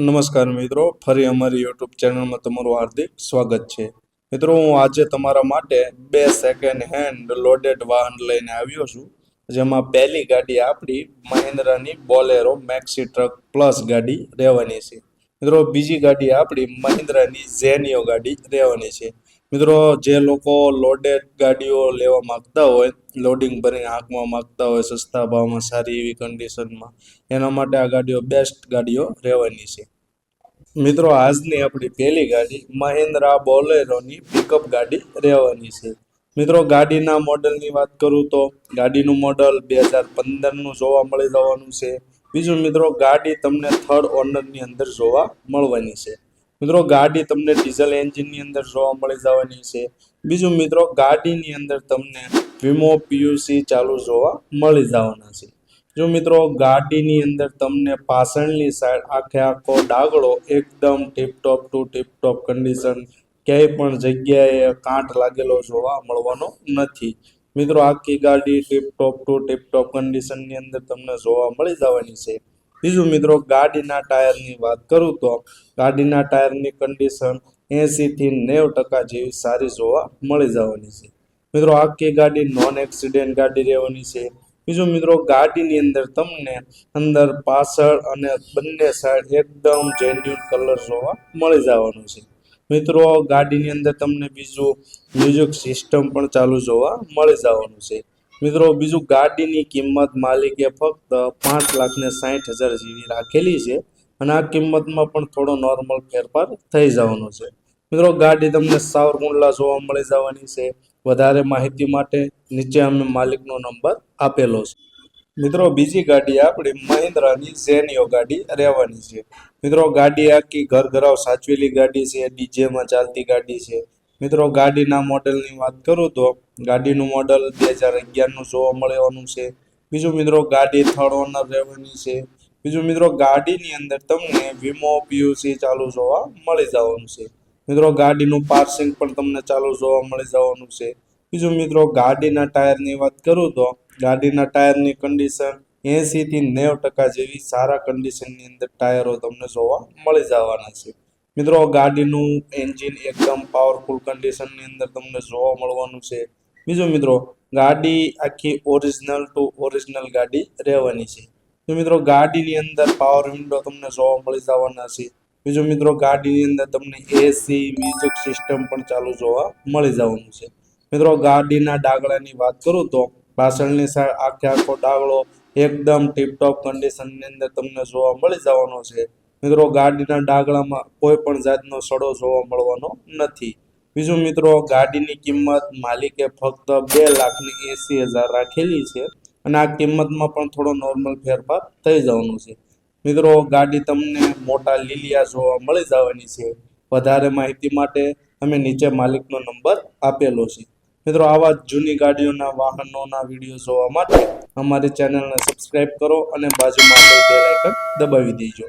નમસ્કાર મિત્રો, ફરી અમારી યુટ્યુબ ચેનલમાં તમારું હાર્દિક સ્વાગત છે. મિત્રો, હું આજે તમારા માટે બે સેકન્ડ હેન્ડ લોડેડ વાહન લઈને આવ્યો છું. જેમાં પહેલી ગાડી આપણી મહિન્દ્રાની બોલેરો મેક્સી ટ્રક પ્લસ ગાડી રહેવાની છે. મિત્રો, બીજી ગાડી આપણી મહિન્દ્રાની ઝેનિયો ગાડી રહેવાની છે. મિત્રો, જે લોકો લોડેડ ગાડીઓ લેવા માંગતા હોય, લોડિંગ ભરીને હાંકવા માંગતા હોય સસ્તા ભાવમાં, સારી એવી કન્ડિશનમાં, એના માટે આ ગાડીઓ બેસ્ટ ગાડીઓ રહેવાની છે. મિત્રો, આજની આપણી પહેલી ગાડી મહિન્દ્રા બોલેરોની પિકઅપ ગાડી રહેવાની છે. મિત્રો, ગાડીના મોડલની વાત કરું તો ગાડીનું મોડલ 2015નું જોવા મળી જવાનું છે. બીજું મિત્રો, ગાડી તમને થર્ડ ઓનરની અંદર જોવા મળવાની છે. મિત્રો, ગાડી તમને ડીઝલ એન્જિનની અંદર જોવા મળી જવાની છે. બીજું મિત્રો, ગાડીની અંદર તમને વીમો પીયુસી ચાલુ જોવા મળી જવાના છે. જો મિત્રો, ગાડીની અંદર તમને પાછળની સાઈડ આખો ડાગડો એકદમ ટીપટોપ ટુ ટીપટોપ કન્ડિશન, ક્યાંય પણ જગ્યાએ કાંટ લાગેલો જોવા મળવાનો નથી. મિત્રો, આખી ગાડી ટીપટોપ ટુ ટીપટોપ કન્ડિશનની અંદર તમને જોવા મળી જવાની છે. બીજું મિત્રો, ગાડીના ટાયરની વાત કરું તો ગાડીના ટાયરની કન્ડિશન 80 થી 90% જેવી સારી જોવા મળી જવાની છે. મિત્રો, આખી ગાડી નોન એક્સિડન્ટ ગાડી રહેવાની છે. બીજું મિત્રો, ગાડીની અંદર તમને અંદર પાછળ અને બંને સાઈડ એકદમ જેન્યુઅન કલર જોવા મળી જવાનું છે. મિત્રો, ગાડીની અંદર તમને બીજું મ્યુઝિક સિસ્ટમ પણ ચાલુ જોવા મળી જવાનું છે. મિત્રો, બીજું ગાડીની કિંમત માલિકે ફક્ત 5,60,000 જેવી રાખેલી છે અને આ કિંમતમાં પણ થોડો નોર્મલ ફેરફાર થઈ જવાનો છે. મિત્રો, ગાડી તમને સાવરકુંડલા જોવા મળી જવાની છે. વધારે માહિતી માટે નીચે અમે માલિકનો નંબર આપેલો છે. મિત્રો, બીજી ગાડી આપણી મહિન્દ્રાની ઝેનિયો ગાડી રહેવાની છે. મિત્રો, ગાડી આખી ઘરાવ સાચવેલી ગાડી છે, ડીજેમાં ચાલતી ગાડી છે. મિત્રો, ગાડીના મોડલની વાત કરું તો ગાડીનું મોડલ 2011નું જોવા મળવાનું છે. બીજું મિત્રો, ગાડી થર્ડ ઓનર રહેવાની છે. બીજું મિત્રો, ગાડીની અંદર તમને વીમો પીયુસી ચાલુ જોવા મળી જવાનું છે. મિત્રો, ગાડીનું પાર્સિંગ પણ તમને ચાલુ જોવા મળી જવાનું છે. બીજું મિત્રો, ગાડીના ટાયરની વાત કરું તો ગાડીના ટાયરની કન્ડિશન 80 થી 90% જેવી સારા કન્ડિશનની અંદર ટાયરો તમને જોવા મળી જવાના છે. મિત્રો, ગાડીનું એન્જિન એકદમ પાવરફુલ કન્ડિશનની અંદર તમને જોવા મળવાનું છે. બીજું મિત્રો, ગાડી આખી ઓરિજિનલ ટુ ઓરિજિનલ ગાડી રહેવાની છે. તો મિત્રો, ગાડીની અંદર પાવર વિન્ડો તમને જોવા મળી જવાના છે. બીજું મિત્રો, ગાડીની અંદર તમને એસી મ્યુઝિક સિસ્ટમ પણ ચાલુ જોવા મળી જવાનું છે. મિત્રો, ગાડીના ડાગડાની વાત કરું તો પાછળની સાઈડ આખો ડાગડો એકદમ ટીપટોપ કન્ડિશનની અંદર તમને જોવા મળી જવાનો છે. મિત્રો, ગાડીના ડાગડામાં કોઈ પણ જાતનો સડો જોવા મળવાનો નથી. બીજું મિત્રો, ગાડીની કિંમત માલિકે ફક્ત 2,80,000 રાખેલી છે અને આ કિંમતમાં પણ થોડો નોર્મલ ફેરફાર થઈ જવાનું છે. મિત્રો, ગાડી તમને મોટા લીલિયા જોવા મળી જવાની છે. વધારે માહિતી માટે અમે નીચે માલિકનો નંબર આપેલો છે. મિત્રો, આવા જૂની ગાડીઓના વાહનોના વિડીયો જોવા માટે અમારી ચેનલને સબસ્ક્રાઇબ કરો અને બાજુમાં બેલ આઇકન દબાવી દેજો.